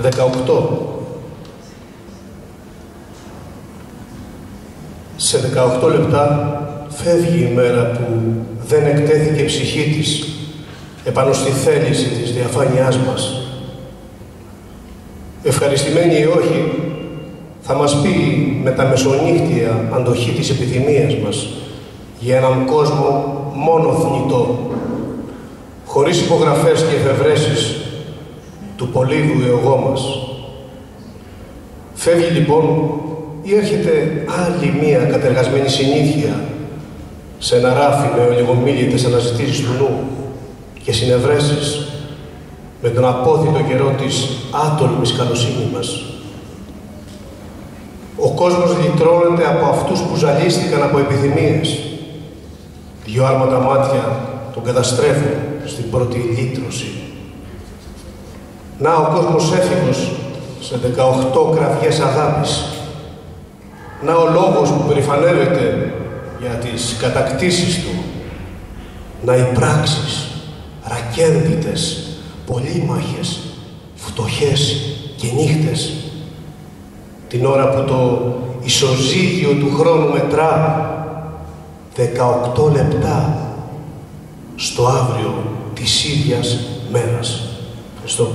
18. Σε 18 λεπτά φεύγει η μέρα που δεν εκτέθηκε η ψυχή της επάνω στη θέληση της διαφάνειάς μας. Ευχαριστημένοι ή όχι, θα μας πει με τα μεσονύχτια αντοχή της επιθυμίας μας για έναν κόσμο μόνο θνητό, χωρίς υπογραφές και εφευρέσεις του πολύβου εγώ μας. Φεύγει λοιπόν ή έρχεται άλλη μία κατεργασμένη συνήθεια σε ένα ράφι με ολιγομίλητες αναζητήσεις του νου και συνευρέσεις με τον απόθητο καιρό της άτολμης καλοσύνη μας. Ο κόσμος λυτρώνεται από αυτούς που ζαλίστηκαν από επιθυμίες. Δυο άρματα μάτια τον καταστρέφουν στην πρώτη λύτρωση. Να ο κόσμος έφηβος σε 18 κραυγές αγάπης. Να ο λόγος που περηφανεύεται για τις κατακτήσεις του. Να οι πράξεις, ρακένδυτες, πολύμαχες, φτωχές και νύχτες. Την ώρα που το ισοζύγιο του χρόνου μετρά 18 λεπτά στο αύριο της ίδιας μέρας. Ευχαριστώ.